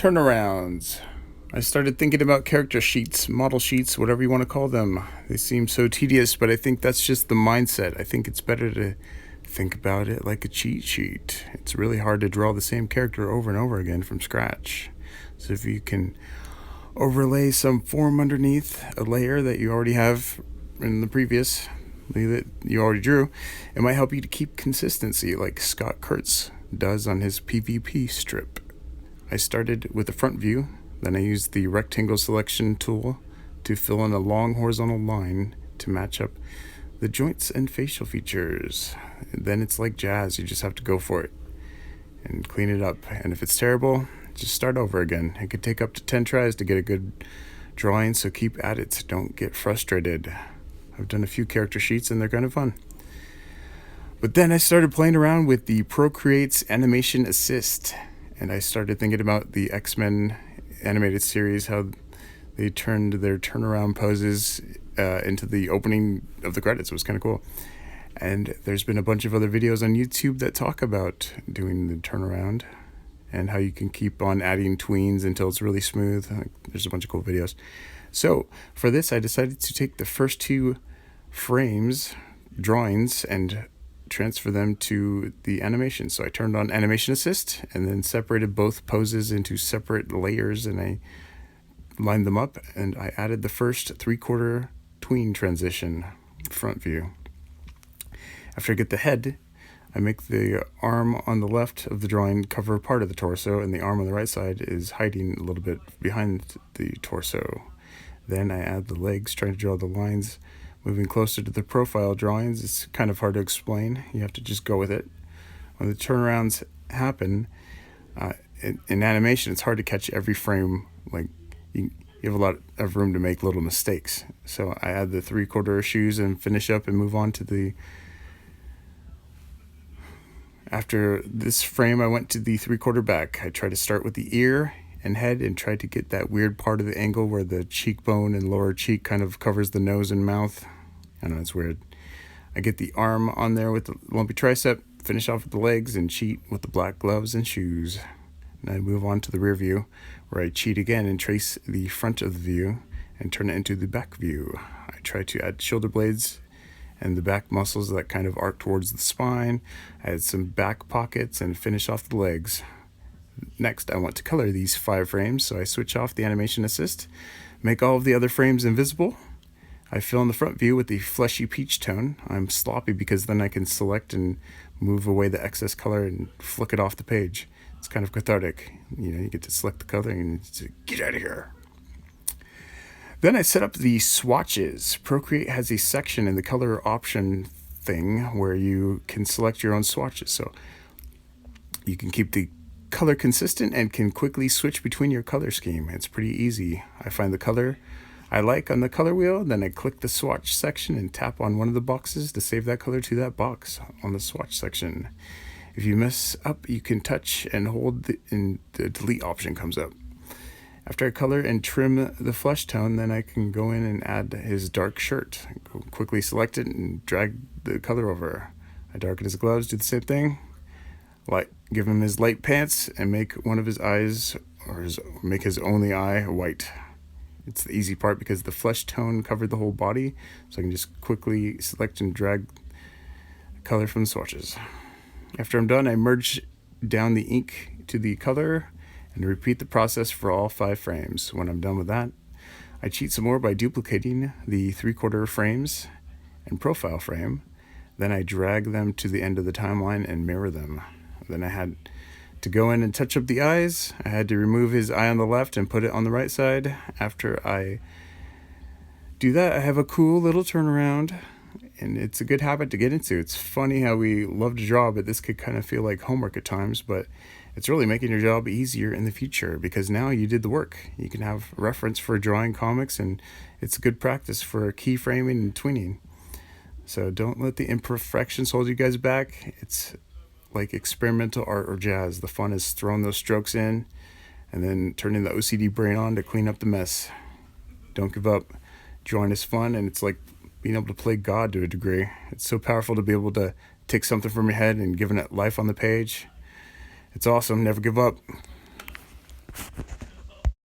Turnarounds. I started thinking about character sheets, model sheets, whatever you want to call them. They seem so tedious, but I think that's just the mindset. I think it's better to think about it like a cheat sheet. It's really hard to draw the same character over and over again from scratch. So if you can overlay some form underneath a layer that you already have in the previous that you already drew, it might help you to keep consistency like Scott Kurtz does on his PvP strip. I started with the front view, then I used the rectangle selection tool to fill in a long horizontal line to match up the joints and facial features. And then it's like jazz, you just have to go for it and clean it up. And if it's terrible, just start over again. It could take up to 10 tries to get a good drawing, so keep at it. Don't get frustrated. I've done a few character sheets and they're kind of fun. But then I started playing around with the Procreate's Animation Assist, and I started thinking about the X-Men animated series, how they turned their turnaround poses into the opening of the credits. It was kind of cool. And there's been a bunch of other videos on YouTube that talk about doing the turnaround and how you can keep on adding tweens until it's really smooth. There's a bunch of cool videos. So for this, I decided to take the first two frames, drawings, and transfer them to the animation. So I turned on Animation Assist and then separated both poses into separate layers, and I lined them up, and I added the first 3/4 tween transition front view. After I get the head, I make the arm on the left of the drawing cover part of the torso, and the arm on the right side is hiding a little bit behind the torso. Then I add the legs, trying to draw the lines moving closer to the profile drawings. It's kind of hard to explain. You have to just go with it. When the turnarounds happen, in animation, it's hard to catch every frame. Like you have a lot of room to make little mistakes. So I add the 3/4 shoes and finish up and move on to the... After this frame, I went to the 3/4 back. I try to start with the ear and head and try to get that weird part of the angle where the cheekbone and lower cheek kind of covers the nose and mouth. I know, it's weird. I get the arm on there with the lumpy tricep, finish off with the legs, and cheat with the black gloves and shoes. And I move on to the rear view, where I cheat again and trace the front of the view and turn it into the back view. I try to add shoulder blades and the back muscles that kind of arc towards the spine. I add some back pockets and finish off the legs. Next, I want to color these 5 frames, so I switch off the Animation Assist, make all of the other frames invisible. I fill in the front view with the fleshy peach tone. I'm sloppy because then I can select and move away the excess color and flick it off the page. It's kind of cathartic. You get to select the color and say, get out of here. Then I set up the swatches. Procreate has a section in the color option thing where you can select your own swatches. So you can keep the color consistent and can quickly switch between your color scheme. It's pretty easy. I find the color I like on the color wheel, then I click the swatch section and tap on one of the boxes to save that color to that box on the swatch section. If you mess up, you can touch and hold and the delete option comes up. After I color and trim the flesh tone, then I can go in and add his dark shirt. Quickly select it and drag the color over. I darken his gloves, do the same thing. Give him his light pants and make one of his eyes, or make his only eye white. It's the easy part because the flesh tone covered the whole body, so I can just quickly select and drag color from the swatches. After I'm done, I merge down the ink to the color and repeat the process for all 5 frames. When I'm done with that, I cheat some more by duplicating the 3/4 frames and profile frame. Then I drag them to the end of the timeline and mirror them. Then I had to go in and touch up the eyes. I had to remove his eye on the left and put it on the right side. After I do that, I have a cool little turnaround, and it's a good habit to get into. It's funny how we love to draw, but this could kind of feel like homework at times, but it's really making your job easier in the future because now you did the work. You can have reference for drawing comics, and it's good practice for keyframing and tweening. So don't let the imperfections hold you guys back. It's like experimental art or jazz. The fun is throwing those strokes in and then turning the OCD brain on to clean up the mess. Don't give up. Drawing is fun, and it's like being able to play God to a degree. It's so powerful to be able to take something from your head and giving it life on the page. It's awesome. Never give up.